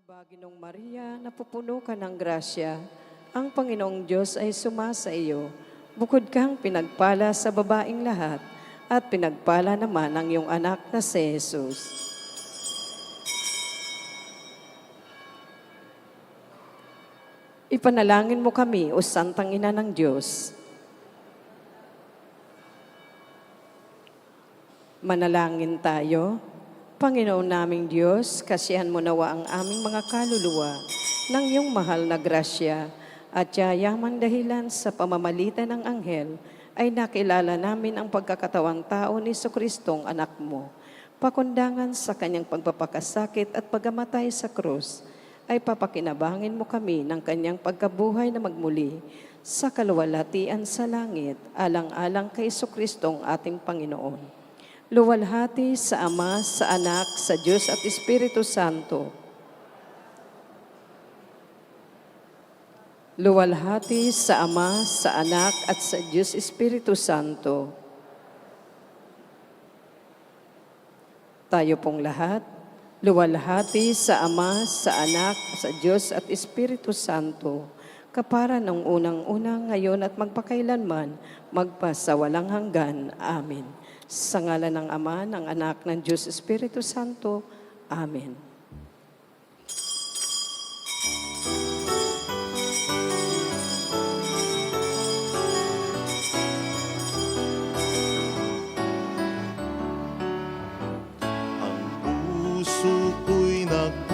ba, Ginoong Maria, napupuno ka ng grasya, ang Panginoong Diyos ay sumasa iyo. Bukod kang pinagpala sa babaing lahat, at pinagpala naman ang iyong anak na si Jesus. Ipanalangin mo kami, o Santang Ina ng Diyos. Manalangin tayo. Panginoon naming Diyos, kasihan mo nawa ang aming mga kaluluwa ng iyong mahal na grasya at yayamang dahilan sa pamamalitan ng anghel ay nakilala namin ang pagkakatawang tao ni Jesucristong anak mo. Pakundangan sa kanyang pagpapakasakit at pagkamatay sa krus, ay papakinabangin mo kami ng kanyang pagkabuhay na magmuli sa kaluwalhatian sa langit, alang-alang kay Jesucristong ating Panginoon. Luwalhati sa Ama, sa Anak, sa Diyos at Espiritu Santo. Luwalhati sa Ama, sa Anak, at sa Diyos Espiritu Santo. Tayo pong lahat, luwalhati sa Ama, sa Anak, sa Diyos at Espiritu Santo, kapara ng unang-unang ngayon at magpakailanman, magpasawalang hanggan. Amen. Sa ngalan ng Ama, ng Anak, ng Diyos Espiritu Santo. Amen. Ang puso ko'y nagpupuri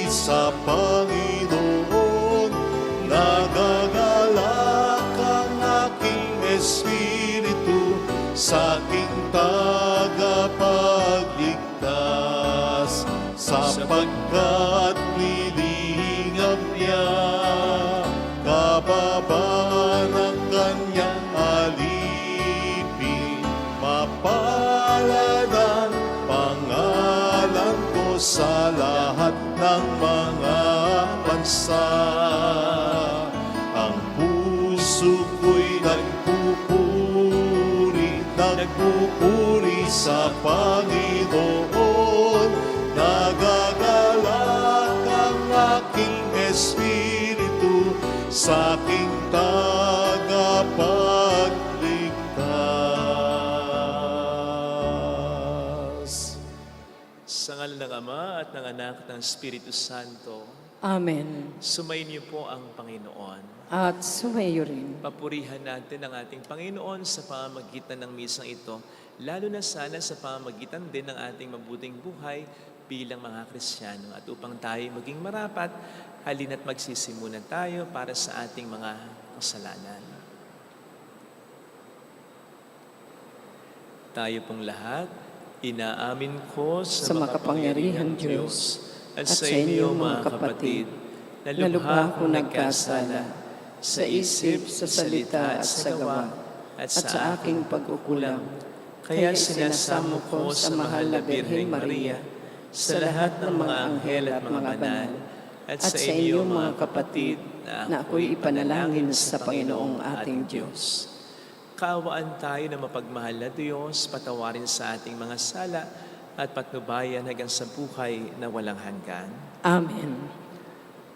sa Panginoon. Nagagalak ang aking espiritu sa aking tagapagligtas, sapagkat nilingap niya kababaan ng kanyang alipin. Mapalad ang pangalan ko sa lahat ng mga bansa. Ang puso ko'y nagpupuri sa Panginoon. Nagagalak ang aking espiritu sa aking tagapagligtas. Sa ngalan ng Ama at ng Anak at ng Espiritu Santo, Amen. sumayin niyo po ang Panginoon. At sumayo rin. Papurihan natin ang ating Panginoon sa pamamagitan ng misang ito, lalo na sana sa pamamagitan din ng ating mabuting buhay bilang mga Kristiyano. At upang tayo maging marapat, halina't magsisimulan tayo para sa ating mga kasalanan. Tayo pong lahat, inaamin ko sa makapangyarihang Diyos at sa inyo mga kapatid, na lubha ko nagkasala sa isip, sa salita at sa gawa, at sa aking pagkukulang. Kaya sinasamo ko sa mahal na Birheng Maria, sa lahat ng mga anghel at mga banal, at sa inyo mga kapatid, na ako'y ipanalangin sa Panginoong ating Diyos. Kaawaan tayo na mapagmahal na Diyos, patawarin sa ating mga sala, at patnubayan hanggang sa buhay na walang hanggan. Amen.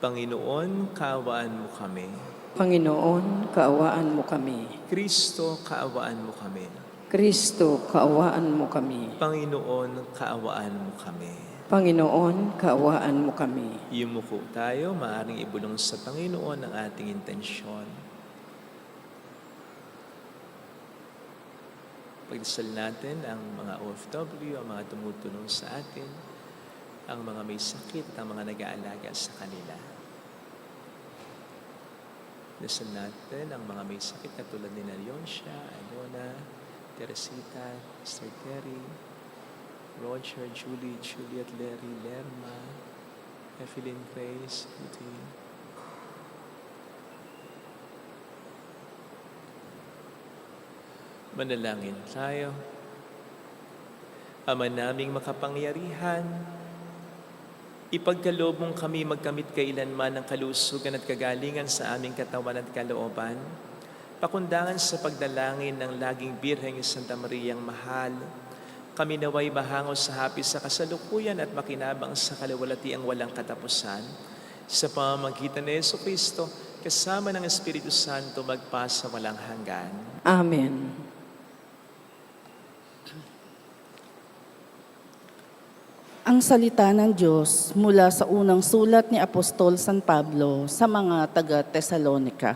Panginoon, kaawaan mo kami. Panginoon, kaawaan mo kami. Kristo, kaawaan mo kami. Kristo, kaawaan mo kami. Panginoon, kaawaan mo kami. Panginoon, kaawaan mo kami. Yumuko tayo, maaaring ibulong sa Panginoon ang ating intensyon. Pagdasal natin ang mga OFW, ang mga tumutulong sa atin, ang mga may sakit, ang mga nag-aalaga sa kanila. Dasal natin ang mga may sakit katulad ni Leoncia, Alona, Teresita, Sir Terry, Roger, Julie, Juliet, Larry, Lerma, Evelyn Grace, Beauty. Manalangin tayo. Ama naming makapangyarihan, ipagkaloob mong kami magkamit kailanman ng kalusugan at kagalingan sa aming katawan at kalooban. Pakundangan sa pagdalangin ng laging Birheng Santa Mariang Mahal, Kami naway mahango sa hapis sa kasalukuyan at makinabang sa kalawalatiang walang katapusan. Sa pamamagitan ni Jesucristo, kasama ng Espiritu Santo, magpasa walang hanggan. Amen. Ang salita ng Diyos mula sa unang sulat ni Apostol San Pablo sa mga taga-Tesalonika.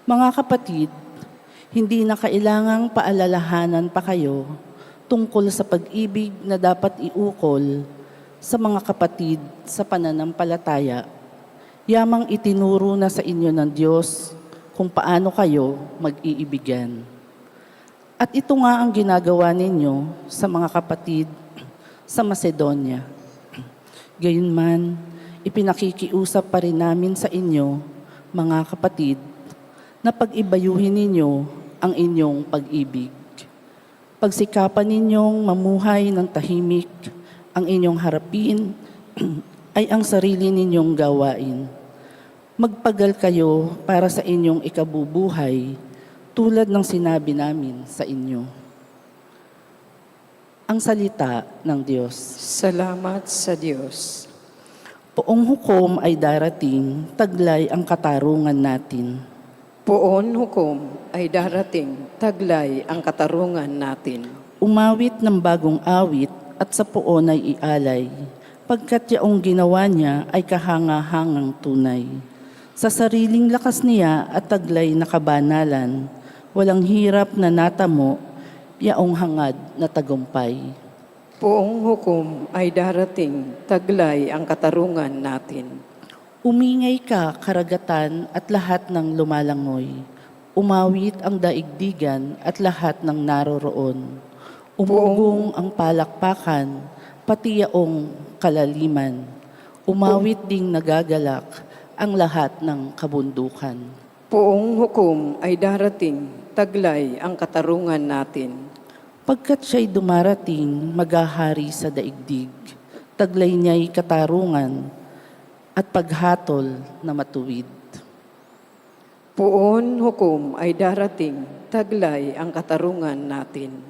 Mga kapatid, hindi na kailangang paalalahanan pa kayo tungkol sa pag-ibig na dapat iukol sa mga kapatid sa pananampalataya. Yamang itinuro na sa inyo ng Diyos kung paano kayo mag-iibigan. At ito nga ang ginagawa ninyo sa mga kapatid sa Macedonia. Gayunman, ipinakikiusap pa rin namin sa inyo, mga kapatid, na pag-ibayuhin ninyo ang inyong pag-ibig. Pagsikapan ninyong mamuhay ng tahimik, ang inyong harapin ay ang sarili ninyong gawain. Magpagal kayo para sa inyong ikabubuhay tulad ng sinabi namin sa inyo. Ang salita ng Diyos. Salamat sa Diyos. Poong hukom ay darating, taglay ang katarungan natin. Poon hukom ay darating, taglay ang katarungan natin. Umawit ng bagong awit at sa poon ay ialay, pagkat yaong ginawa niya ay kahanga-hangang tunay. Sa sariling lakas niya at taglay na kabanalan, walang hirap na natamo, yaong hangad na tagumpay. Poong hukom ay darating, taglay ang katarungan natin. Umingay ka, karagatan, at lahat ng lumalangoy. Umawit ang daigdigan at lahat ng naroroon. Umugong ang palakpakan, pati yaong kalaliman. Umawit ding nagagalak ang lahat ng kabundukan. Poong hukom ay darating, taglay ang katarungan natin. Pagkat siya'y dumarating, maghahari sa daigdig. Taglay niya'y katarungan at paghatol na matuwid. Poon hukom ay darating, taglay ang katarungan natin.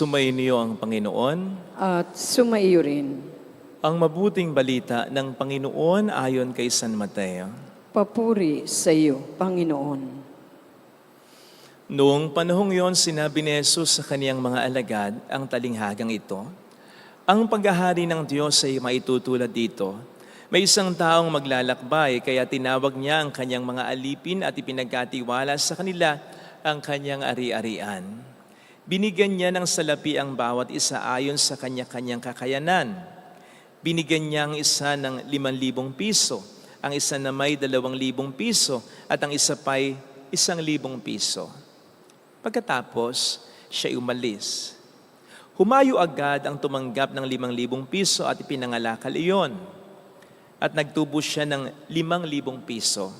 Sumainyo ang Panginoon. At sumaiyo rin. Ang mabuting balita ng Panginoon ayon kay San Mateo. Papuri sa iyo, Panginoon. Noong panahong yon, sinabi ni Jesus sa kaniyang mga alagad ang talinghagang ito. Ang paghahari ng Diyos ay maitutulad dito. May isang taong maglalakbay, kaya tinawag niya ang kanyang mga alipin at ipinagkatiwala sa kanila ang kanyang ari-arian. Binigyan niya ng salapi ang bawat isa ayon sa kanya-kanyang kakayanan. Binigyan niya ang isa ng 5,000 piso, ang isa na may 2,000 piso, at ang isa pa'y 1,000 piso. Pagkatapos, siya umalis. Humayo agad ang tumanggap ng 5,000 piso at ipinangalakal iyon. At nagtubo siya ng 5,000 piso.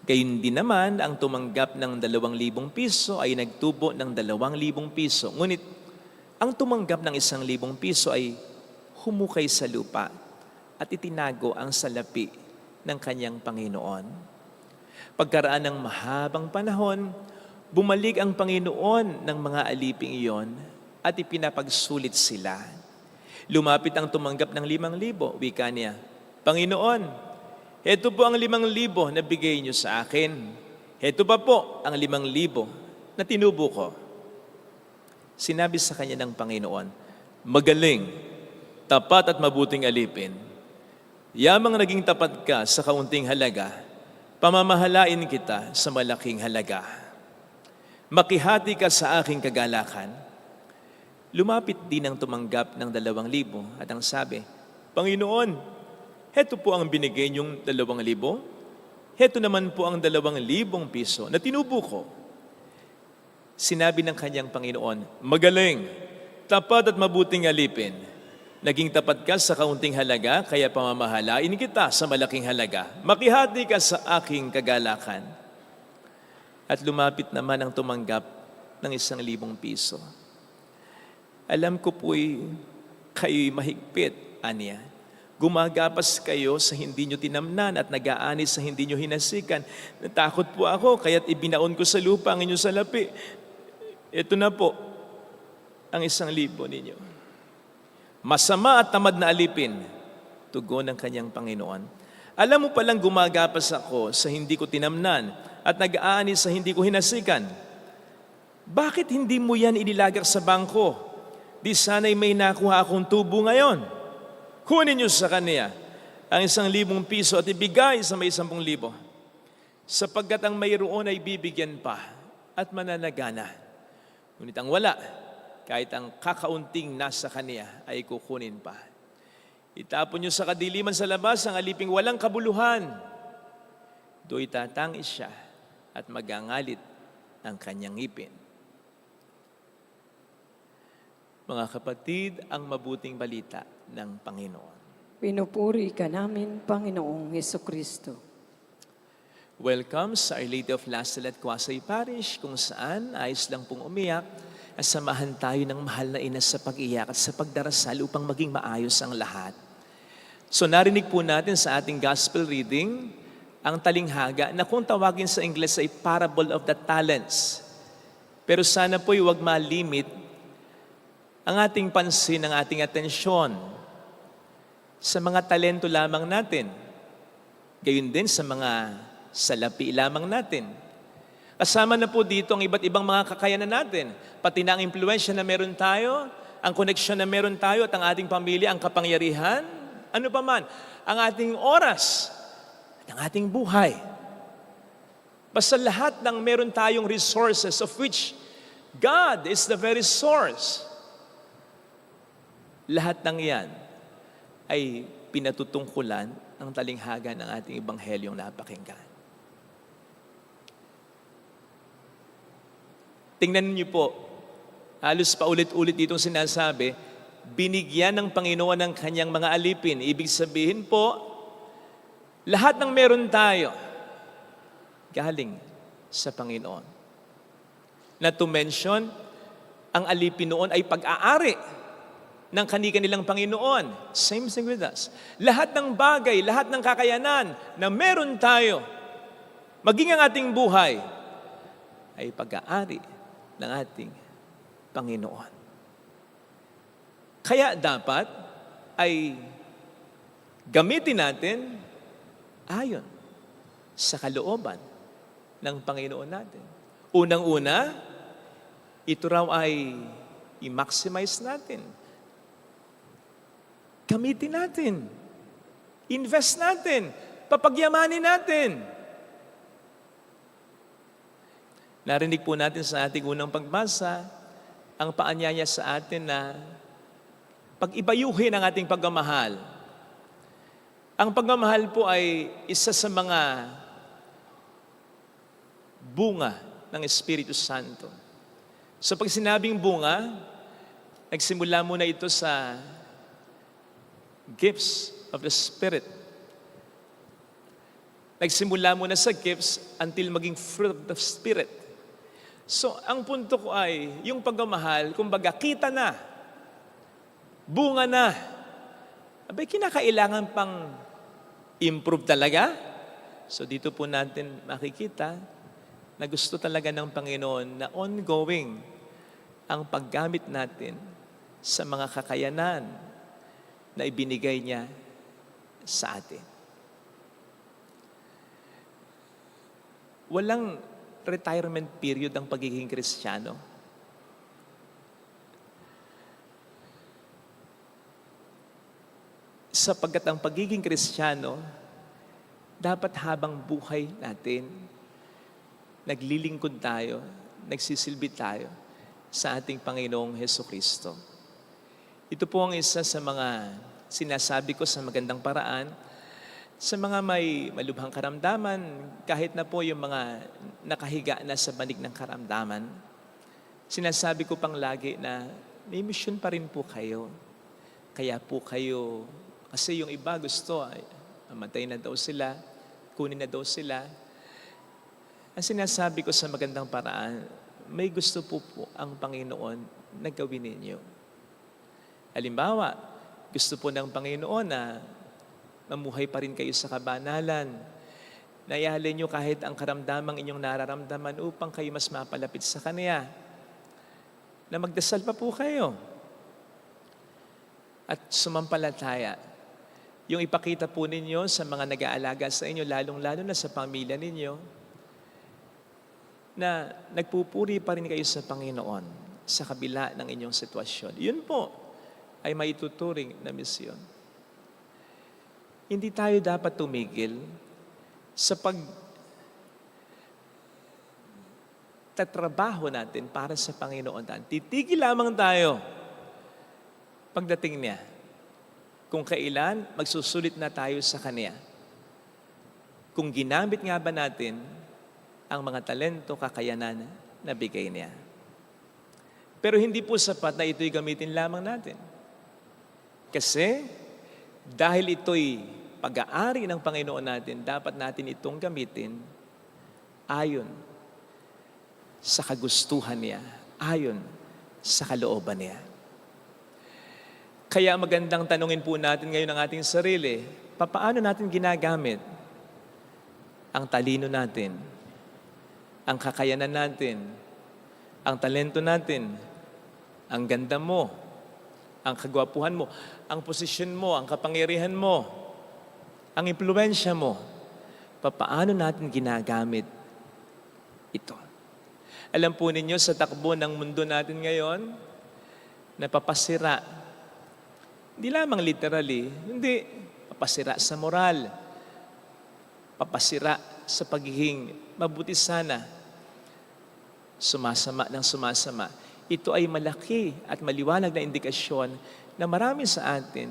Gayun din naman, ang tumanggap ng 2,000 piso ay nagtubo ng 2,000 piso. Ngunit, ang tumanggap ng 1,000 piso ay humukay sa lupa at itinago ang salapi ng kanyang Panginoon. Pagkaraan ng mahabang panahon, bumalik ang Panginoon ng mga aliping iyon at ipinapagsulit sila. Lumapit ang tumanggap ng 5,000, wika niya, Panginoon, heto po ang 5,000 na bigay niyo sa akin. Heto pa po ang 5,000 na tinubo ko. Sinabi sa kanya ng Panginoon, magaling, tapat at mabuting alipin. Yamang naging tapat ka sa kaunting halaga, pamamahalain kita sa malaking halaga. Makihati ka sa aking kagalakan. Lumapit din ang tumanggap ng 2,000 at ang sabi, Panginoon, heto po ang binigay niyong 2,000. Heto naman po ang 2,000 piso na tinubo ko. Sinabi ng kanyang Panginoon, magaling, tapat at mabuting alipin. Naging tapat ka sa kaunting halaga, kaya pamamahalain kita sa malaking halaga. Makihati ka sa aking kagalakan. At lumapit naman ang tumanggap ng 1,000 piso. Alam ko po'y kayo'y mahigpit, aniya. Gumagapas kayo sa hindi nyo tinamnan at nag-aani sa hindi nyo hinasikan. Natakot po ako, kaya't ibinaon ko sa lupa ang inyong salapi. Ito na po ang 1,000 ninyo. Masama at tamad na alipin, tugon ng kanyang Panginoon. Alam mo palang gumagapas ako sa hindi ko tinamnan at nag-aani sa hindi ko hinasikan. Bakit hindi mo yan inilagak sa bangko? Di sana'y may nakuha akong tubo ngayon. Kunin niyo sa kanya ang 1,000 piso at ibigay sa may 10,000. Sapagkat ang mayroon ay bibigyan pa at mananagana. Ngunit ang wala, kahit ang kakaunting nasa kanya ay kukunin pa. Itapon niyo sa kadiliman sa labas ang aliping walang kabuluhan. Do'y tatangis siya at magangalit ang kanyang ngipin. Mga kapatid, ang mabuting balita ng Panginoon. Pinupuri ka namin, Panginoong Hesukristo. Welcome sa Our Lady of Lasal at Quasay Parish, kung saan ayos lang pong umiyak at samahan tayo ng mahal na ina sa pag-iyak at sa pagdarasal upang maging maayos ang lahat. So narinig po natin sa ating gospel reading ang talinghaga na kung tawagin sa Ingles ay Parable of the Talents. Pero sana po'y huwag malimit ang ating pansin, ang ating atensyon sa mga talento lamang natin. Gayon din sa mga salapi lamang natin. Kasama na po dito ang iba't ibang mga kakayanan natin. Pati na ang impluensya na meron tayo, ang koneksyon na meron tayo at ang ating pamilya, ang kapangyarihan, ano pa man, ang ating oras, at ang ating buhay. Basta lahat ng meron tayong resources of which God is the very source. Lahat ng yan ay pinatutungkulan ng talinghaga ng ating Ebanghelyong napakinggan. Tingnan niyo po, halos paulit-ulit ditong sinasabi, binigyan ng Panginoon ng kanyang mga alipin. Ibig sabihin po, lahat ng meron tayo, galing sa Panginoon. Na to mention, ang alipin noon ay pag-aari ng kanilang Panginoon. Same thing with us. Lahat ng bagay, lahat ng kakayanan na meron tayo, maging ang ating buhay, ay pag-aari ng ating Panginoon. Kaya dapat ay gamitin natin ayon sa kalooban ng Panginoon natin. Unang-una, ito raw ay i-maximize natin. Gamitin natin. Invest natin. Papagyamanin natin. Narinig po natin sa ating unang pagbasa ang paanyaya sa atin na pag-ibayuhin ang ating pagmamahal. Ang pagmamahal po ay isa sa mga bunga ng Espiritu Santo. So pag sinabing bunga, nagsimula muna ito sa gifts of the Spirit. Nagsimula muna sa gifts until maging fruit of the Spirit. So, ang punto ko ay, yung pagmamahal, kumbaga, kita na, bunga na. Abay, kinakailangan pang improve talaga? So, dito po natin makikita na gusto talaga ng Panginoon na ongoing ang paggamit natin sa mga kakayanan na ibinigay niya sa atin. Walang retirement period ang pagiging Kristiyano. Sapagkat ang pagiging Kristiyano, dapat habang buhay natin, naglilingkod tayo, nagsisilbi tayo, sa ating Panginoong Hesukristo. Ito po ang isa sa mga sinasabi ko sa magandang paraan sa mga may malubhang karamdaman, kahit na po yung mga nakahiga na sa banig ng karamdaman. Sinasabi ko pang lagi na may misyon pa rin po kayo. Kaya po kayo, kasi yung iba gusto, ay, mamatay na daw sila, kunin na daw sila. Ang sinasabi ko sa magandang paraan, may gusto po ang Panginoon na gawin ninyo. Halimbawa, gusto po ng Panginoon na mamuhay pa rin kayo sa kabanalan. Naihalin nyo kahit ang karamdamang inyong nararamdaman upang kayo mas mapalapit sa Kanya. Na magdasal pa po kayo. At sumampalataya. Yung ipakita po ninyo sa mga nag-aalaga sa inyo, lalong-lalo na sa pamilya ninyo, na nagpupuri pa rin kayo sa Panginoon sa kabila ng inyong sitwasyon. Yun po ay maituturing na misyon. Hindi tayo dapat tumigil sa pagtatrabaho natin para sa Panginoon. Titigil lamang tayo pagdating niya. Kung kailan, magsusulit na tayo sa Kanya. Kung ginamit nga ba natin ang mga talento, kakayanan na bigay niya. Pero hindi po sapat na ito'y gamitin lamang natin. Kasi dahil ito'y pag-aari ng Panginoon natin, dapat natin itong gamitin ayon sa kagustuhan niya, ayon sa kalooban niya. Kaya magandang tanungin po natin ngayon ang ating sarili, paano natin ginagamit ang talino natin, ang kakayanan natin, ang talento natin, ang ganda mo, ang kagwapuhan mo, ang posisyon mo, ang kapangyarihan mo, ang impluwensya mo, paano natin ginagamit ito? Alam po ninyo, sa takbo ng mundo natin ngayon, napapasira. Hindi lamang literally, hindi. Papasira sa moral. Papasira sa pagiging mabuti sana. Sumasama ng sumasama. Ito ay malaki at maliwanag na indikasyon na marami sa atin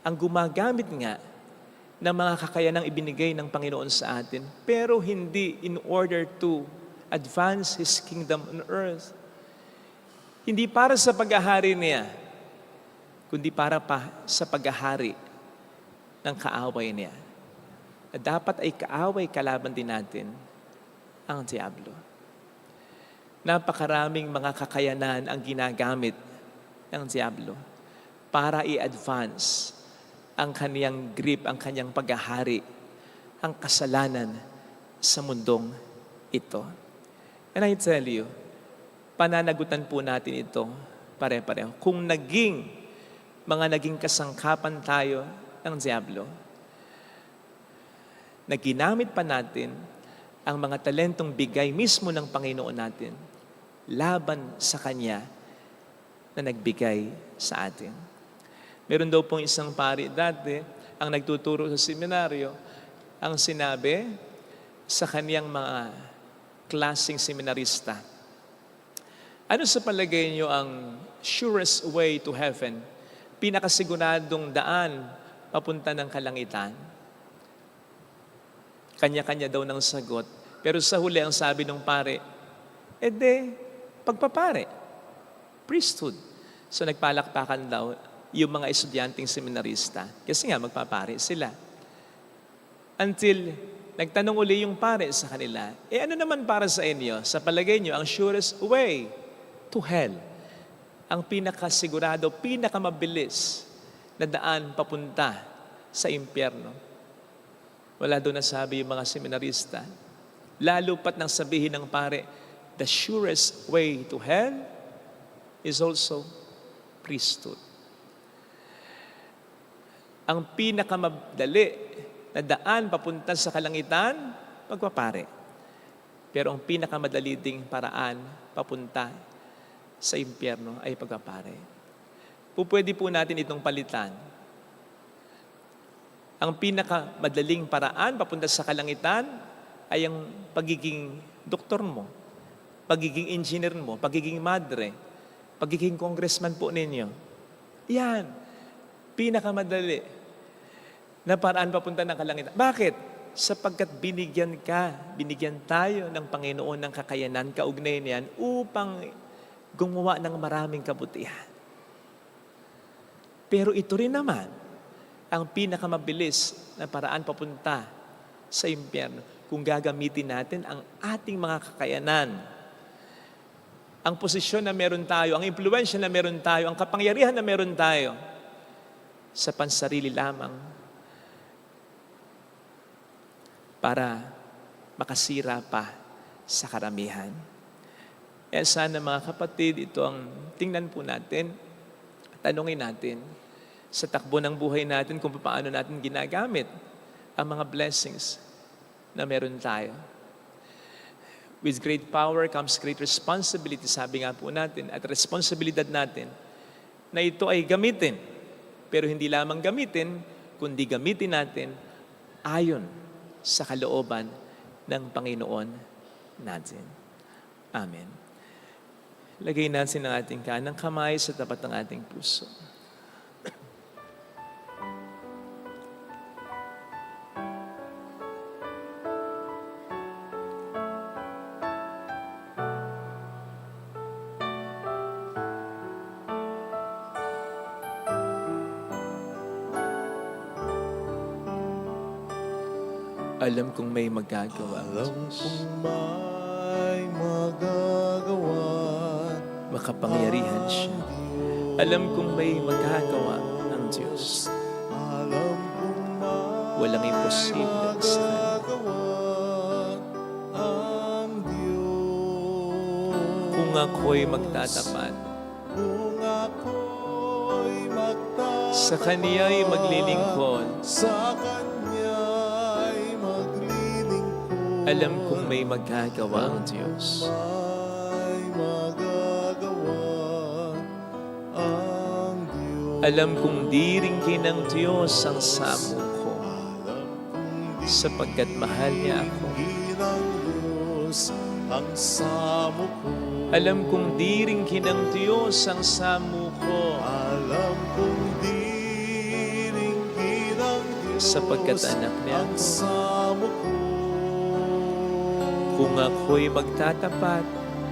ang gumagamit nga ng mga kakayanang ibinigay ng Panginoon sa atin, pero hindi in order to advance His kingdom on earth. Hindi para sa paghahari niya, kundi para pa sa paghahari ng kaaway niya. Na dapat ay kaaway kalaban din natin ang diablo. Napakaraming mga kakayanan ang ginagamit ng diablo para i-advance ang kaniyang grip, ang kaniyang paghahari, ang kasalanan sa mundong ito. And I tell you, pananagutan po natin ito pare-pareho. Kung naging kasangkapan tayo ng diablo, na ginamit pa natin ang mga talentong bigay mismo ng Panginoon natin laban sa Kanya na nagbigay sa atin. Meron daw pong isang pari dati, ang nagtuturo sa seminaryo, ang sinabi sa kaniyang mga klaseng seminarista, ano sa palagay niyo ang surest way to heaven, pinakasiguradong daan papunta ng kalangitan? Kanya-kanya daw ng sagot. Pero sa huli, ang sabi ng pare, pagpapare, priesthood. So nagpalakpakan daw yung mga estudyanteng seminarista. Kasi nga, magpapare sila. Until nagtanong uli yung pare sa kanila, ano naman para sa inyo? Sa palagay nyo, ang surest way to hell, ang pinakasigurado, pinakamabilis na daan papunta sa impyerno. Wala doon nasabi yung mga seminarista. Lalo pat nang sabihin ng pare, the surest way to hell is also priesthood. Ang pinakamadali na daan papunta sa kalangitan, pagpapare. Pero ang pinakamadali ding paraan papunta sa impyerno ay pagpapare. Pwede po natin itong palitan. Ang pinakamadaling paraan papunta sa kalangitan ay ang pagiging doktor mo, pagiging engineer mo, pagiging madre, pagiging congressman po ninyo. Yan, pinakamadali na paraan papunta ng kalangitan. Bakit? Sapagkat binigyan tayo ng Panginoon ng kakayanan, kaugnay niyan, upang gumawa ng maraming kabutihan. Pero ito rin naman, ang pinakamabilis na paraan papunta sa impyerno kung gagamitin natin ang ating mga kakayanan. Ang posisyon na meron tayo, ang impluwensya na meron tayo, ang kapangyarihan na meron tayo sa pansarili lamang para makasira pa sa karamihan. Kaya sana mga kapatid, ito ang tingnan po natin, tanungin natin sa takbo ng buhay natin kung paano natin ginagamit ang mga blessings na meron tayo. With great power comes great responsibility, sabi nga po natin, at responsibilidad natin na ito ay gamitin. Pero hindi lamang gamitin, kundi gamitin natin ayon sa kalooban ng Panginoon natin. Amen. Lagay natin ang ating kanang kamay sa tapat ng ating puso. Alam kong may magagawa. Alam kong may magagawa. Makapangyarihan siya. Alam kong may magagawa ang Diyos. Alam kong may Walang imposible sa Kanya. magagawa ang Diyos. Kung ako'y magtatapat, Kung ako'y magtatapat sa Kaniya'y maglilingkod, sa Kanya'y maglilingkod, alam kong may magagawa ang Diyos. may magagawa ang Diyos. Alam kong diringkin ng Diyos ang samo ko, sapagkat mahal niya ako. Ginang Diyos ang samo ko. Alam kong diringkin ng Diyos ang samo ko, Alam kong diringgin ang Diyos sapagkat anak niya ang ako. samo ko. Kung ako'y magtatapat,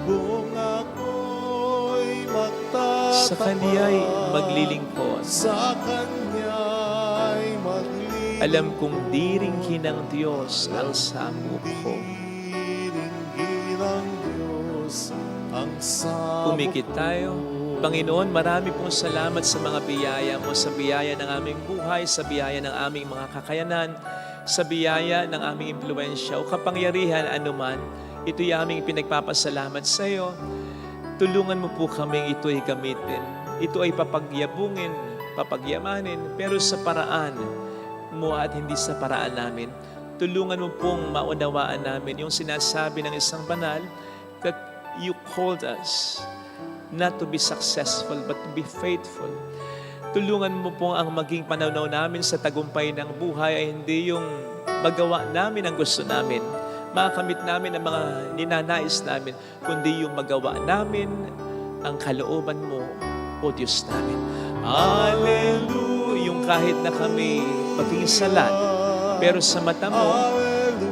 Kung ako'y magtatapat sa Kaniya'y maglilingkod, sa Kanya'y maglilingkod, alam kong diringkin ng Diyos ang samo ko. diringgin ang Diyos ang samo Pumikit tayo. Panginoon, marami pong salamat sa mga biyaya mo, sa biyaya ng aming buhay, sa biyaya ng aming mga kakayanan, sa biyaya ng aming impluensya o kapangyarihan anuman. Ito'y aming pinagpapasalamat sa iyo. Tulungan mo po kaming ito'y gamitin. Ito ay papagyabungin, papagyamanin, pero sa paraan mo at hindi sa paraan namin. Tulungan mo pong maunawaan namin yung sinasabi ng isang banal that you called us not to be successful but to be faithful. Tulungan mo pong ang maging pananaw namin sa tagumpay ng buhay ay hindi yung magawa namin ang gusto namin, makamit namin ang mga ninanais namin, kundi yung magawa namin ang kalooban mo, O Diyos namin. Hallelujah! Yung kahit na kami maging salat, pero sa mata mo,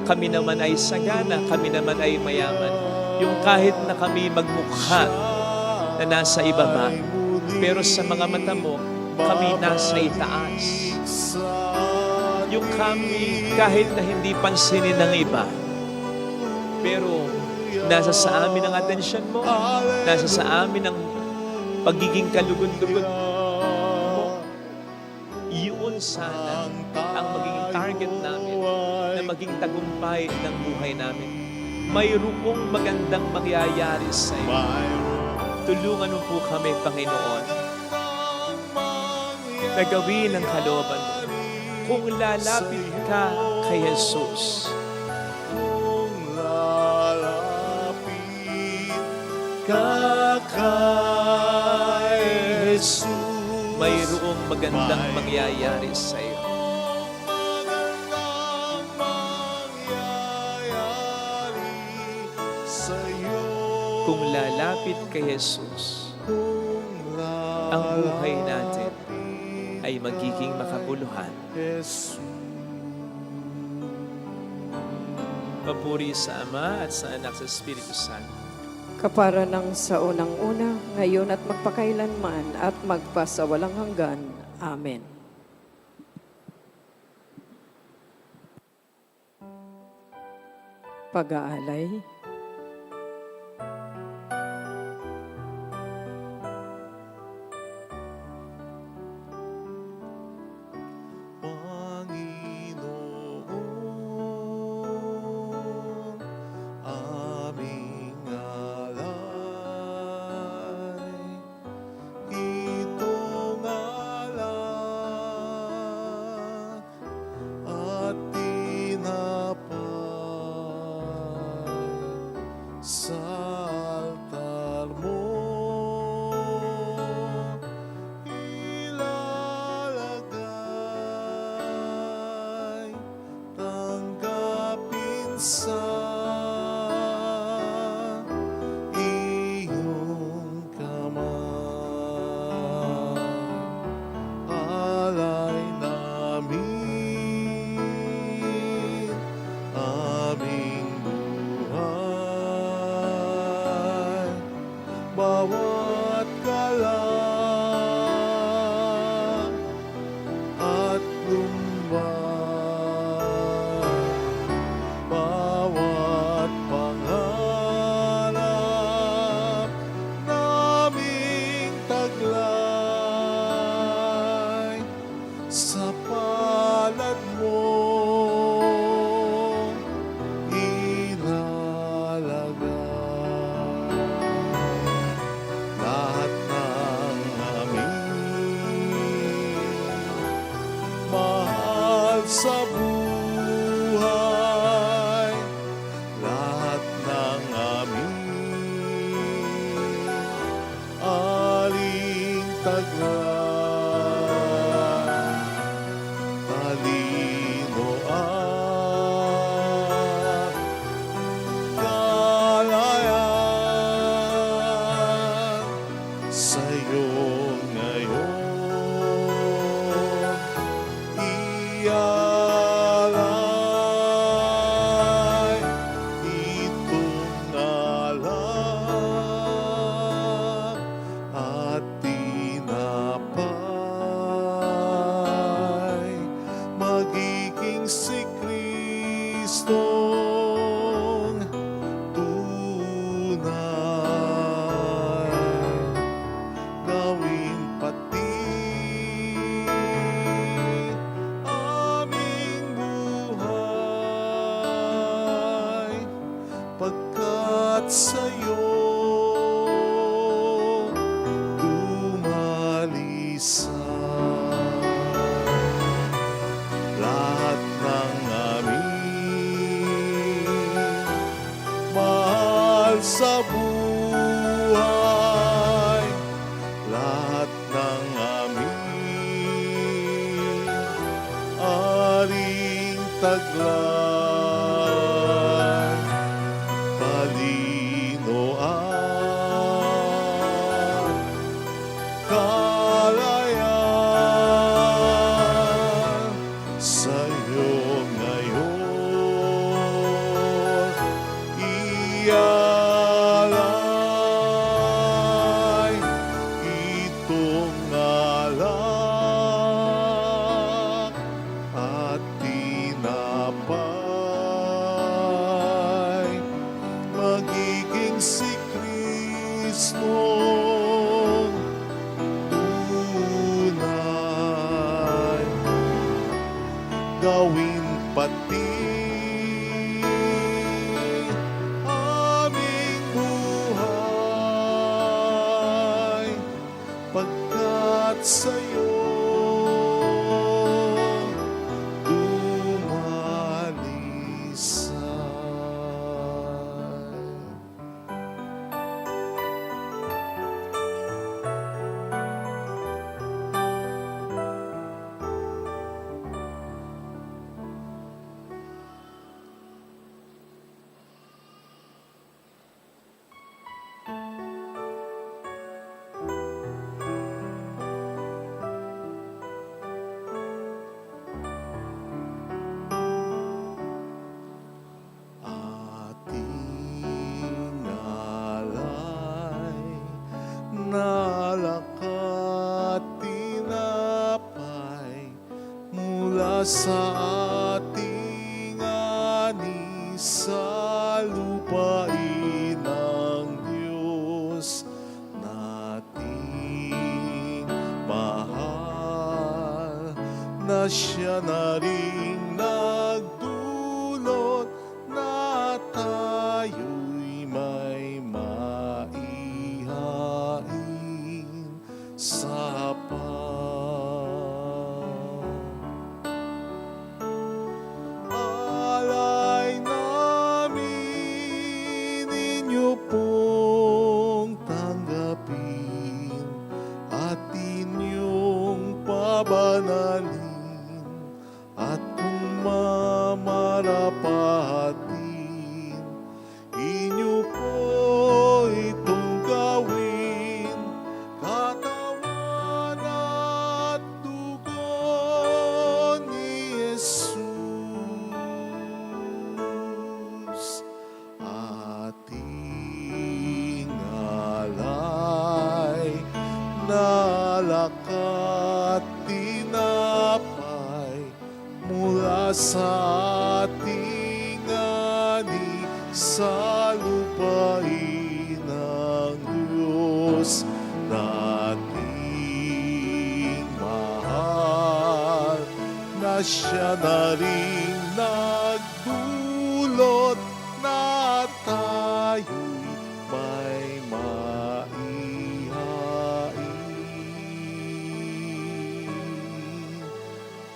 kami naman ay sagana, kami naman ay mayaman. Yung kahit na kami magmukha na nasa ibaba, pero sa mga mata mo, kami nasa itaas. Yung kami kahit na hindi pansinin ng iba, pero nasa sa amin ang atensyon mo, nasa sa amin ang pagiging kalugod-lugod mo. Yun sana ang magiging target namin na maging tagumpay ng buhay namin. Mayroong magandang mangyayari sa iyo. Tulungan mo po kami, Panginoon, na gawin ang kalooban mo. Kung lalapit ka kay Jesus, Kung lalapit ka kay Jesus, mayroong magandang mangyayari sa iyo. magandang mangyayari sa'yo. Kung lalapit kay Jesus, kung ang buhay natin lalapit ay magiging makabuluhan. Jesus. Papuri sa Ama at sa Anak sa Espiritu Santo. Kapara ng sa unang-una, ngayon at magpakailanman at magpasawalang hanggan. Amen. Pag-aalay. Panginoon, aming alay, itong alak at tinapay sa altar mo ilalagay, tanggapin sa iyong kamay. Alay namin, aming buhay, bawat kalang at lumbay, bawat pangarap naming taglay, sa palad mo ilalagay. Lahat ng aming mahal sa buhay, lahat ng aming aling taglay, talino at kalayan sa'yo ngayon ialay, itong alak at tinapay, magiging si Kristong tunay, gawin pati aming buhay, pagkat sa'yo dumalisan. Lahat ng aming mahal sa buhay, lahat ng aming aling taglay, talino at kalayan sa'yo ngayon ialay, itong alak at tinapay, magiging si Kristong tunay, gawin pati aming buhay, pagkat sa'yo dumalisan. alak at tinapay mula sa ating ani sa lupain ng Diyos nating mahal, na siya na rin nagdulot na tayo'y may maihain sa alay namin inyo pong tanggapin at inyong pabanalin at kung mamarapatin inyo po itong gawin, katawan at dugo ni Jesus. Ating alay na alak at tinapay mula sa ating ani sa lupain ng Diyos nating mahal, na siya na rin nagdulot na tayo'y may maihain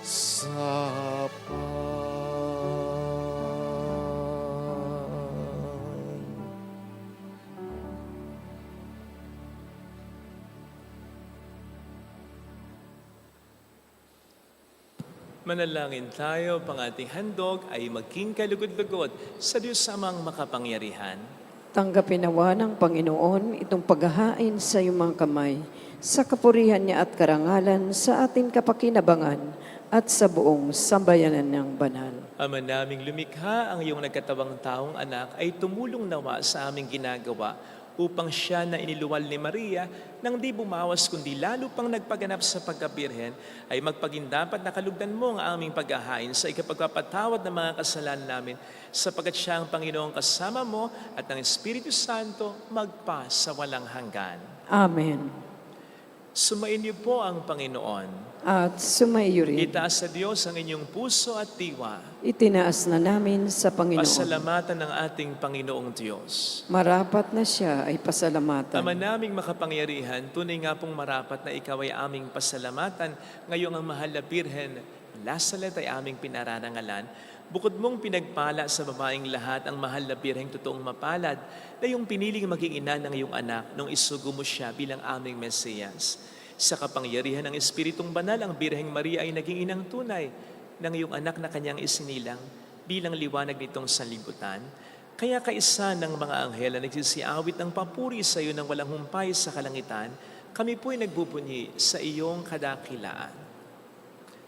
sa Manalangin tayo, pang ating handog ay maging kalugod-lugod sa Diyos Amang makapangyarihan. Tanggapin nawa ng Panginoon itong paghahain sa iyong mga kamay, sa kapurihan niya at karangalan sa ating kapakinabangan at sa buong sambayanan ng banal. Ama naming lumikha, ang iyong nagkatawang taong anak ay tumulong nawa sa aming ginagawa upang siya na iniluwal ni Maria nang di bumawas kundi lalo pang nagpaganap sa pagkabirhen ay magpagindapat na kalugdan mo ang aming paghahain sa ikapagpapatawad ng mga kasalanan namin sapagkat siya ang Panginoong kasama mo at ang Espiritu Santo magpa sa walang hanggan. Amen. Sumain niyo po ang Panginoon. At sumaiyo rin. Itaas sa Diyos ang inyong puso at diwa. Itinaas na namin sa Panginoon. Pasalamatan ng ating Panginoong Diyos. Marapat na siya ay pasalamatan. Ama naming makapangyarihan, tunay nga pong marapat na ikaw ay aming pasalamatan. Ngayong ang mahal na Birhen, Lasalet ay aming pinararangalan. Bukod mong pinagpala sa babaeng lahat ang mahal na Birheng totoong mapalad na yung piniling maging ina ng iyong anak nung isugo mo siya bilang aming Mesiyas. Sa kapangyarihan ng Espiritong Banal, ang Birheng Maria ay naging inang tunay ng iyong anak na kanyang isinilang bilang liwanag nitong sanlibutan. Kaya kaisa ng mga anghel na nagsisiawit ng papuri sa iyo ng walang humpay sa kalangitan, kami po'y nagbubunyi sa iyong kadakilaan.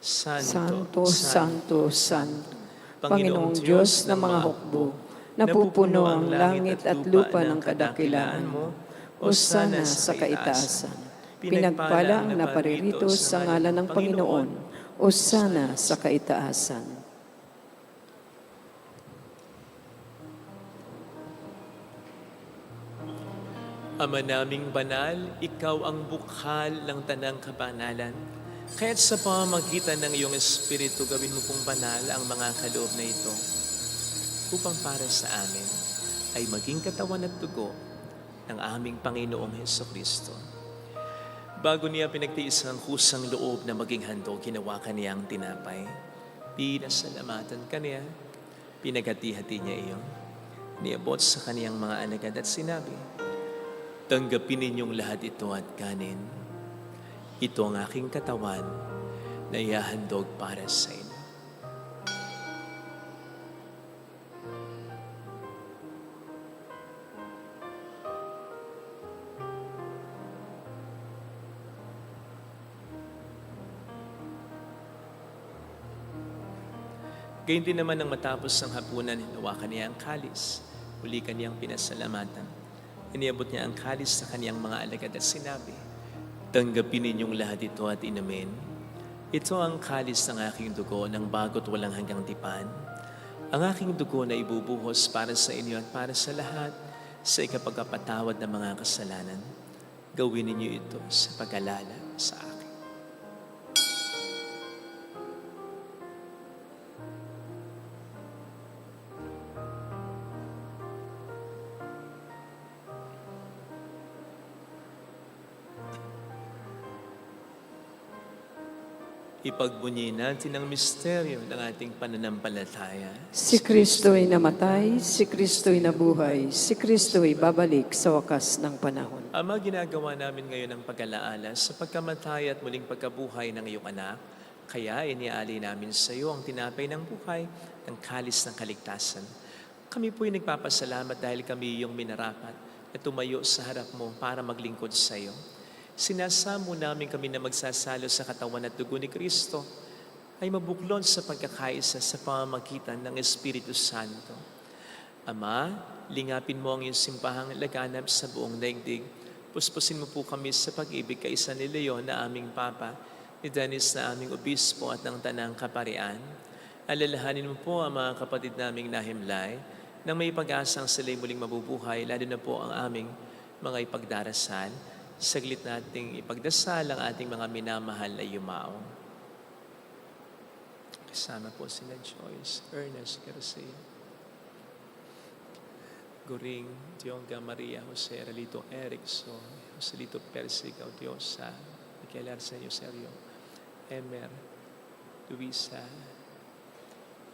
Santo, Santo, Santo, Panginoong Diyos ng mga hukbo, napupuno ang langit at lupa ng kadakilaan mo, o sana sa kaitaasan. Pinagpala ang naparirito sa ngalan ng Panginoon, o sana sa kaitaasan. Ama naming banal, ikaw ang bukhal ng tanang kabanalan. Kaya't sa pamamagitan ng iyong Espiritu, gawin mo pong banal ang mga kaloob na ito upang para sa amin ay maging katawan at dugo ng aming Panginoong Hesukristo. Bago niya pinagtiis ang kusang loob na maging handog, ginawa kaniya ang tinapay. Pinasalamatan kaniya, pinaghati-hati niya iyon. Niabot sa kaniyang mga alagad at sinabi, "Tanggapin ninyong lahat ito at kanin. Ito ang aking katawan na ihahandog para sa inyo." Gayun din naman nang matapos ang hapunan, hinawakan niya ang kalis. Muli kaniyang pinasalamatan. Iniabot niya ang kalis sa kaniyang mga alagad at sinabi, Tanggapin ninyong lahat ito at inumin. Ito ang kalis ng aking dugo ng bago't walang hanggang tipan. Ang aking dugo na ibubuhos para sa inyo at para sa lahat sa ikapagpapatawad ng mga kasalanan. Gawin ninyo ito sa pag-alala sa akin. Ipagbunyi natin ang misteryo ng ating pananampalataya. Si Kristo'y namatay, si Kristo'y nabuhay, si Kristo'y babalik sa wakas ng panahon. Ama, ginagawa namin ngayon ang pag-alaala sa pagkamatay at muling pagkabuhay ng iyong anak. Kaya iniaalay namin sa iyo ang tinapay ng buhay, ang kalis ng kaligtasan. Kami po'y nagpapasalamat dahil kami iyong minarapat at tumayo sa harap mo para maglingkod sa iyo. Sinasamo namin kami na magsasalo sa katawan at dugo ni Kristo ay mabuklod sa pagkakaisa sa pamamagitan ng Espiritu Santo. Ama, lingapin mo ang iyong simpahang laganap sa buong daigdig. Puspusin mo po kami sa pag-ibig kaisa ni Leon na aming Papa, ni Dennis na aming Obispo at ng Tanang Kaparian. Alalahanin mo po ang mga kapatid naming nahimlay nang may pag-asang sila'y muling mabubuhay, lalo na po ang aming mga ipagdarasal. Saglit nating ipagdasal ang ating mga minamahal na yumao. Kasama po sila Joyce, Ernest Garcia, Goring, Dionga Maria, Jose Relito Erickson, Joselito Persig Audiosa, Michael Arsenio Sergio, Emer, Luisa,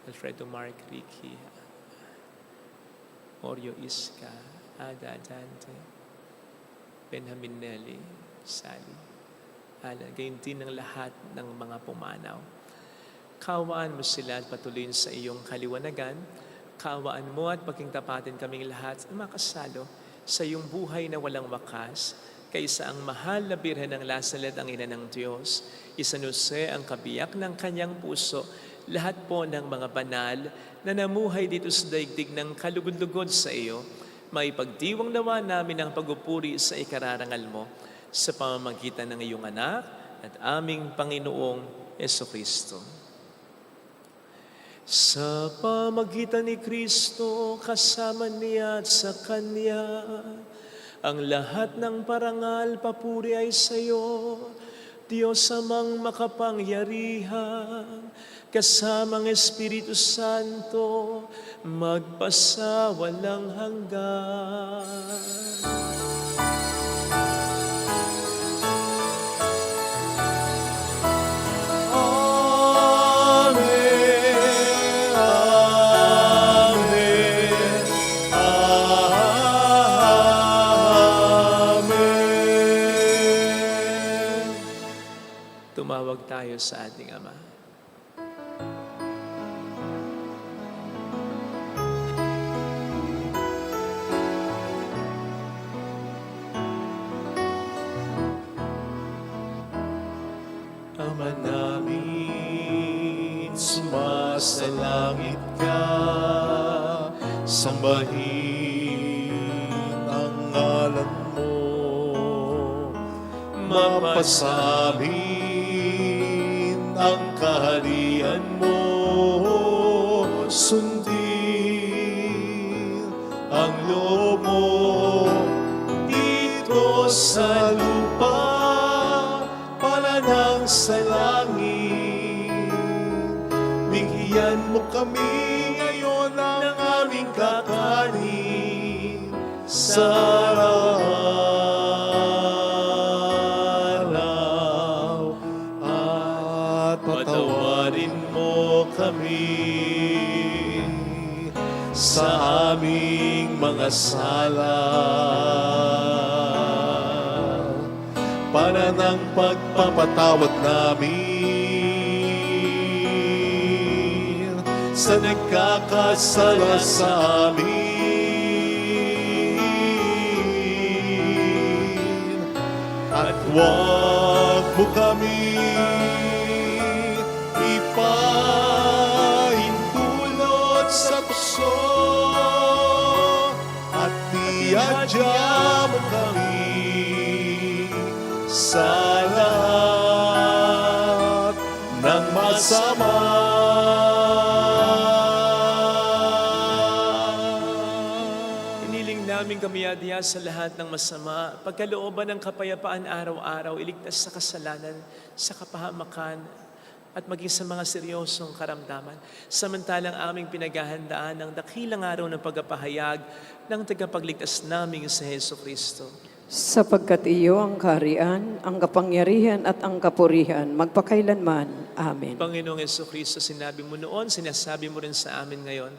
Alfredo Mark Ricky, Oreo Iska, Ada Dante, Benjamin Nelly, Sally, Alan, gayon din ng lahat ng mga pumanaw. Kawaan mo sila at patuloyin sa iyong kaliwanagan. Kawaan mo at pagkingtapatin kaming lahat na makasalo sa iyong buhay na walang wakas, kaysa ang mahal na Birhen ng Lazaret, ang ina ng Diyos, Isanuse ang kabiyak ng kanyang puso, lahat po ng mga banal na namuhay dito sa daigdig ng kalugod-lugod sa iyo, maipagdiwang nawa namin ang pagpupuri sa ikararangal mo sa pamamagitan ng iyong anak at aming Panginoong Jesucristo. Sa pamamagitan ni Kristo, kasama niya at sa Kanya, ang lahat ng parangal, papuri ay sa iyo, Diyos amang makapangyarihan, kasamang Espiritu Santo, magpasawalang hanggan. Amen, amen, amen. Tumawag tayo sa ating Ama. Ama namin, Sumasalangit ka, sambahin ang ngalan mo, mapasamin ang kaharian mo, sundin ang loob mo dito sa lupa, palanang sa langit. Bigyan mo kami ngayon ng aming kakanin sa araw, at patawarin mo kami sa aming mga sala, para ng pagpapatawad namin sa nagkakasala sa amin. At huwag mo kami ipahintulot sa tukso, at iadya mo kami sa lahat ng masama. Iniling namin kamiyadiya sa lahat ng masama, pagkalooban ng kapayapaan araw-araw, iligtas sa kasalanan, sa kapahamakan, at maging sa mga seryosong karamdaman. Samantalang aming pinaghahandaan ng dakilang araw ng pagpapahayag ng tagapagligtas naming sa Heso Kristo. Sapagkat iyo ang kaharian, ang kapangyarihan at ang kapurihan, magpakailanman. Amen. Panginoong Heso Kristo, sinabi mo noon, sinasabi mo rin sa amin ngayon,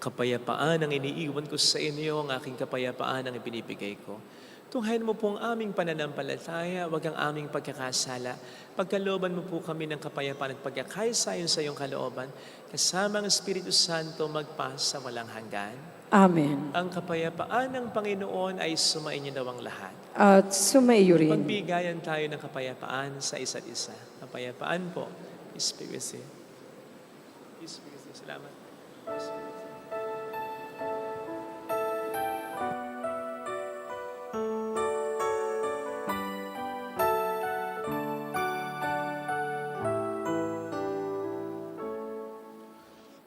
kapayapaan ang iniiwan ko sa inyo, ang aking kapayapaan ang ibinibigay ko. Tunghayan mo po ang aming pananampalataya, wag ang aming pagkakasala. Pagkalooban mo po kami ng kapayapaan at pagkakaisa sa iyong kalooban, kasama ang Espiritu Santo magpa sa walang hanggan. Amen. Ang kapayapaan ng Panginoon ay sumainyo daw ang lahat. At sumaiyo rin. Magbigayan tayo ng kapayapaan sa isa't isa. Kapayapaan po. Peace be with you. Peace be with you. Salamat. Peace be with you.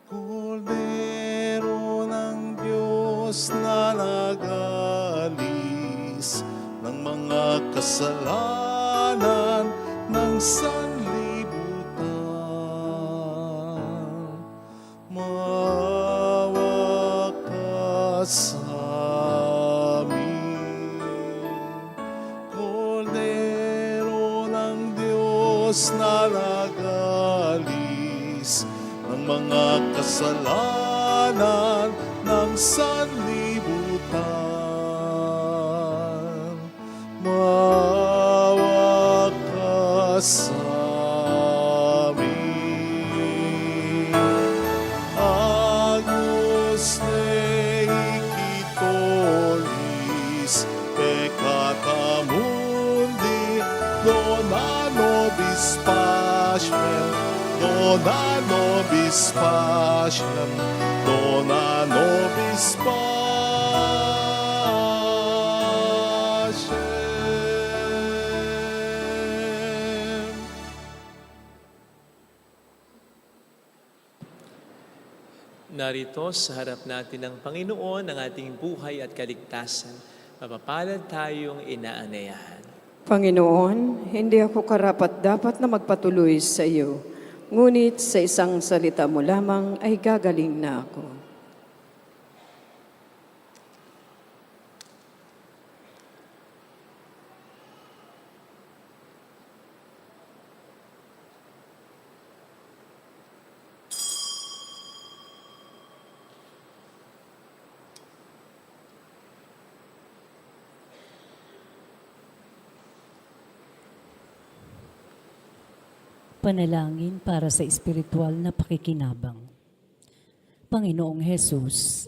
Kordero ng Diyos na nagalis ng mga kasalanan ng sanlibutan, maawa ka sa amin. Kordero ng Diyos na nagalis ng mga kasalanan ng sanlibutan, maawa ka sa amin. Agnus Dei Quitoris, peccata mundi, dona nobis pacem, dona nobis pacem, dona nobis pacem. Narito sa harap natin ng Panginoon ang ating buhay at kaligtasan. Mapapalad tayong inaanayahan. Panginoon, hindi ako karapat-dapat na magpatuloy sa iyo, ngunit sa isang salita mo lamang ay gagaling na ako. Panalangin para sa espiritual na pakikinabang. Panginoong Hesus,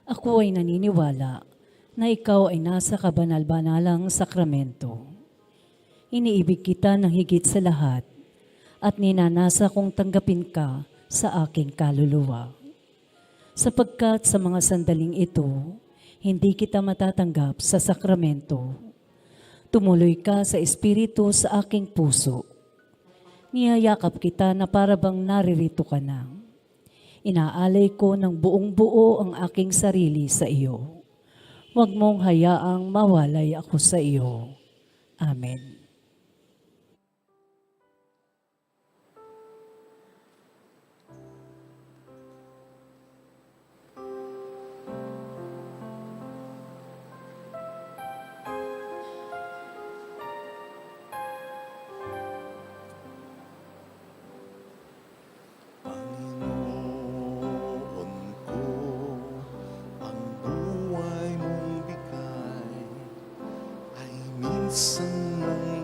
ako ay naniniwala na ikaw ay nasa kabanal-banalang sakramento. Iniibig kita ng higit sa lahat at ninanasa kong tanggapin ka sa aking kaluluwa. Sapagkat sa mga sandaling ito, hindi kita matatanggap sa sakramento. Tumuloy ka sa espiritu sa aking puso. Niyayakap kita na para bang naririto ka na. Inaalay ko ng buong buo ang aking sarili sa iyo. Huwag mong hayaang mawalay ako sa iyo. Amen. Panginoon ko, ang buhay mong bigay ay minsan nang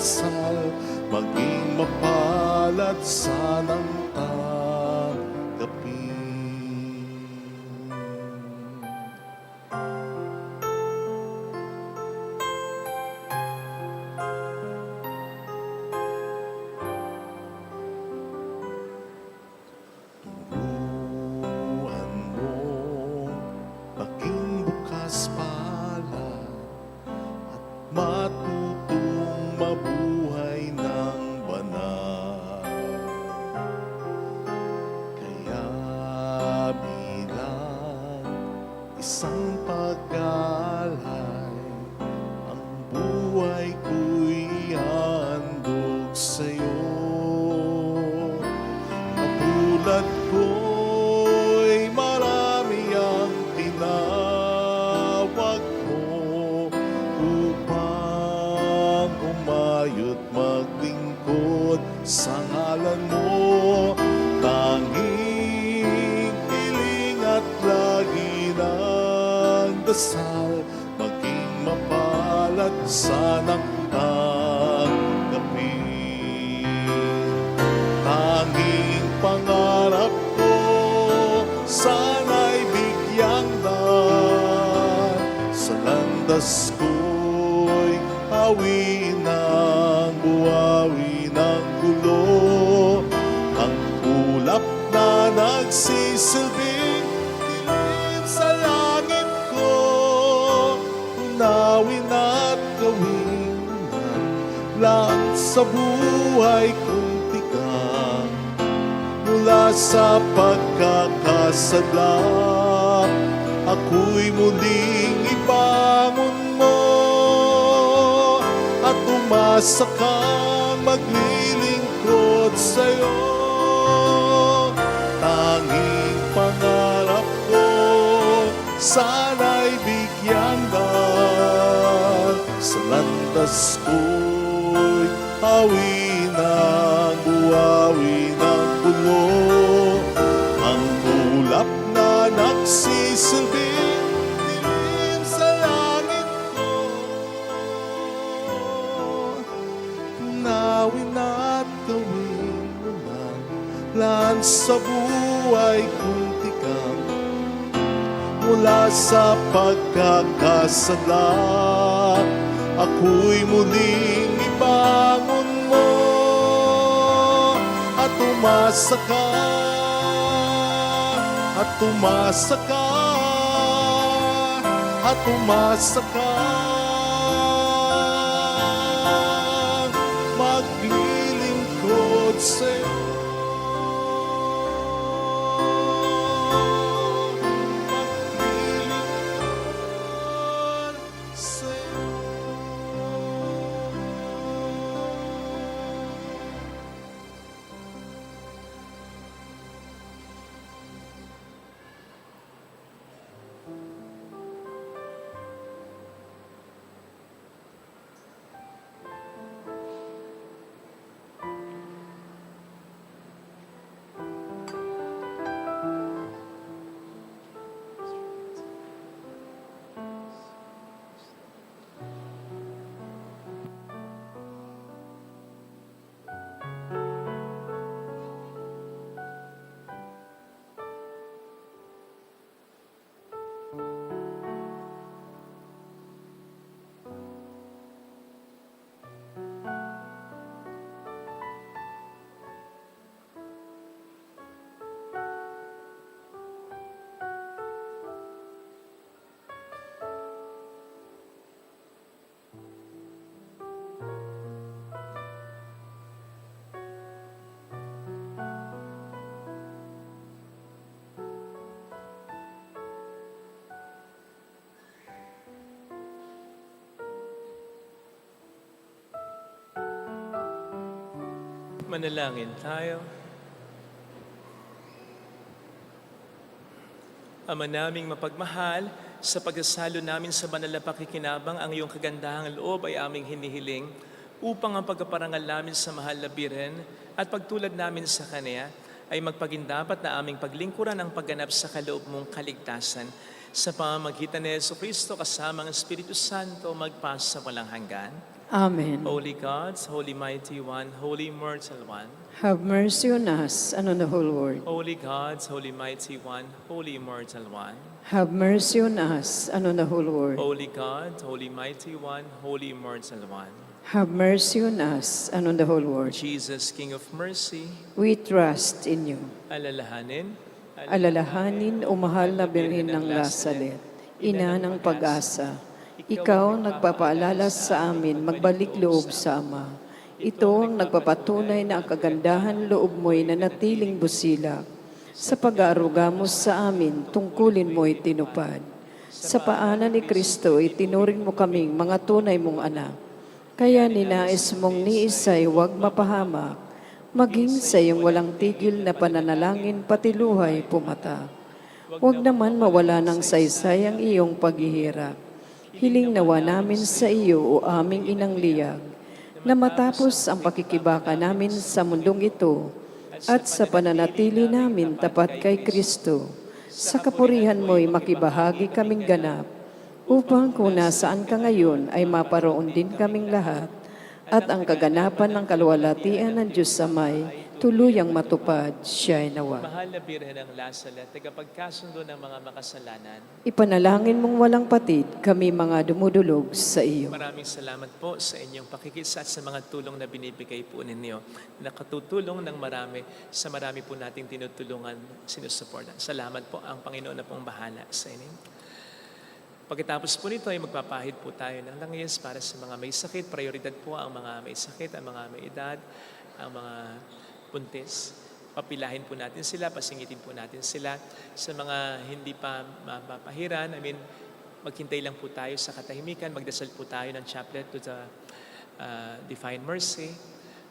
dasal, maging mapalad sanang tanggapin. Turuan mo, maging bukas palad at matutong mabuhay ng banal. Kaya bilang isang pag-alay, ang buhay ko'y handog sa'yo. Katulad ko'y marami ang tinawag mo upang umayo't maglingkod sa ngalan mo. Tanging hiling at lagi ng dasal, maging mapalad sanang tanggapin. Tanging pangarap ko, sana'y bigyang daan. Sa landas ko'y hawin ng buhawi ng gulo. Ang ulap na nagsisilbing dilim sa langit ko, unawin at gawin lang sa buhay kong tigang. Mula sa pagkakasadla, ako'y muling ibangon mo at umasa kang maglilingkod sa'yo. Tanging pangarap ko, sana'y bigyan daan. Sa landas ko'y hawin ng buhawi ng pulo. Ang ulap na nagsisilbing dilim sa langit ko, tunawin at gawin mo ng plan sa buhay kong tigang. Mula sa pagkakasadla, ako'y muling ibangon mo at umasa ka, at umasa ka, at umasa ka. Maglilingkod sa'yo. Maglilingkod sa'yo. Manalangin tayo. Ama naming mapagmahal, sa pagsasalo namin sa banal na pakikinabang, ang iyong kagandahang loob ay aming hinihiling upang ang pagkaparangal namin sa mahal na Birhen at pagtulad namin sa Kanya ay magpagindapat na aming paglingkuran ang pagganap sa kaloob mong kaligtasan sa pamamagitan ni Jesucristo kasama ang Espiritu Santo magpas sa walang hanggan. Amen. Holy gods, Holy Mighty One, Holy Immortal One, Have mercy on us and on the whole world. Holy gods, Holy Mighty One, Holy Immortal One, Have mercy on us and on the whole world. Holy God, Holy Mighty One, Holy Immortal One, Have mercy on us and on the whole world. Jesus, King of Mercy, We trust in you. alalahanin, Alalahanin o mahal na Birhen ng Lazaret, ina ng pag-asa. Ikaw ang nagpapaalala sa amin magbalik loob sa Ama. Ito ang nagpapatunay na ang kagandahan loob mo'y nanatiling busilak. Sa pag-aaruga mo sa amin, tungkulin mo'y tinupad. Sa paanan ni Kristo, itinuring mo kaming mga tunay mong anak. Kaya ninais mong ni Isay huwag mapahamak, maging sa iyong walang tigil na pananalangin pati luhay pumatak. Huwag naman mawala ng saysay ang iyong paghihirap. Hiling nawa namin sa iyo o aming inang liyag, na matapos ang pakikibaka namin sa mundong ito at sa pananatili namin tapat kay Kristo, sa kapurihan mo'y makibahagi kaming ganap, upang kung nasaan ka ngayon ay maparoon din kaming lahat, at ang kaganapan ng kaluwalhatian ng Diyos Amay tuluyang matupad siya'y nawa. Mahal na Birhen ng Lazaret, tagapagkasundo ng mga makasalanan, Ipanalangin mong walang patid kami mga dumudulog sa iyo. maraming salamat po sa inyong pakikisa at sa mga tulong na binibigay po ninyo. Nakatutulong ng marami sa marami po nating tinutulungan, sinusuportan. Salamat po, ang Panginoon na pong bahala sa inyo. Pagkatapos po nito ay magpapahid po tayo ng langis para sa mga may sakit. Prioridad po ang mga may sakit, ang mga may edad, ang mga buntis. Papilahin po natin sila, pasingitin po natin sila. Sa mga hindi pa mapapahiran, maghintay lang po tayo sa katahimikan, magdasal po tayo ng chaplet to the Divine Mercy,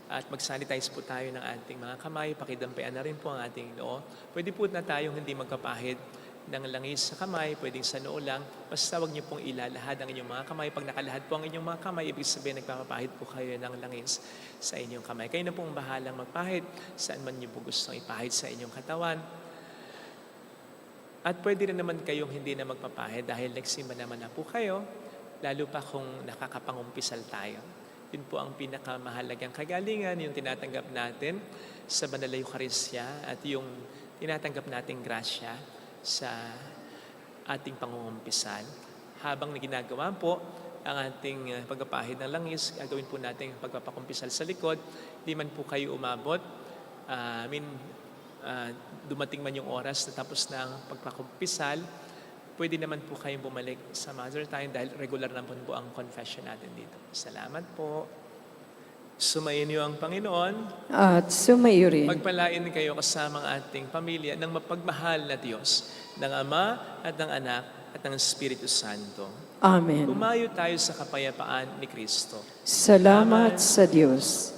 at mag-sanitize po tayo ng ating mga kamay, pakidampian na rin po ang ating noo. Pwede po na tayong hindi magpapahid ng langis sa kamay, pwedeng sa noo lang, basta huwag niyo pong ilalahad ang inyong mga kamay. Pag nakalahad po ang inyong mga kamay, ibig sabihin nagpapahid po kayo ng langis sa inyong kamay. Kayo na pong bahalang magpahid, saan man niyo po gustong ipahid sa inyong katawan. At pwede rin naman kayong hindi na magpapahid dahil nagsimba naman na po kayo, lalo pa kung nakakapangumpisal tayo. Yun po ang pinakamahalagang kagalingan, yung tinatanggap natin sa Banal na Eucharistia at yung tinatanggap nating grasya sa ating pangungumpisal. Habang ginagawa po ang ating pagpapahid ng langis, gagawin po natin pagpapakumpisal sa likod. Di man po kayo umabot. Dumating man yung oras na tapos na ang pagpakumpisal, pwede naman po kayong bumalik sa Mother Time dahil regular naman po ang confession natin dito. Salamat po. Sumayin niyo ang Panginoon. At sumayo rin. Pagpalain kayo kasama ang ating pamilya ng mapagmahal na Diyos, ng Ama at ng Anak at ng Espiritu Santo. Amen. Umayo tayo sa kapayapaan ni Kristo. Salamat sa Diyos.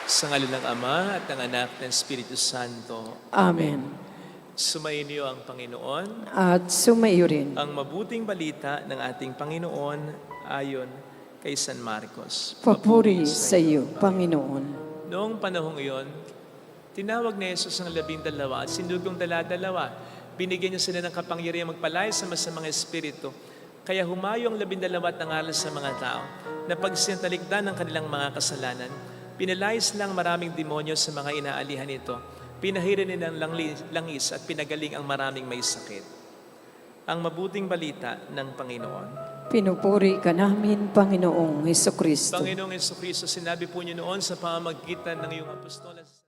Sa ngalan ng Ama at ng Anak at ng Espiritu Santo. Amen. Sumayin niyo ang Panginoon. At sumayo rin. Ang mabuting balita ng ating Panginoon ayon kay San Marcos. Papuri sa iyo, Panginoon. Noong panahong iyon, tinawag ni Jesus ang 12 at sinugong dala-dalawa. Binigyan niya sila ng kapangyarihan magpalaya sa masamang espiritu. Kaya humayo ang 12 at nangaral sa mga tao na pagsintalikdan ng kanilang mga kasalanan. Pinalayas lang maraming demonyo sa mga inaalihan nito. Pinahirin nilang langis at pinagaling ang maraming may sakit. Ang mabuting balita ng Panginoon. Pinupuri ka namin, Panginoong Hesukristo. Panginoong Jesucristo, sinabi po niyo noon sa pamamagitan ng iyong apostolas.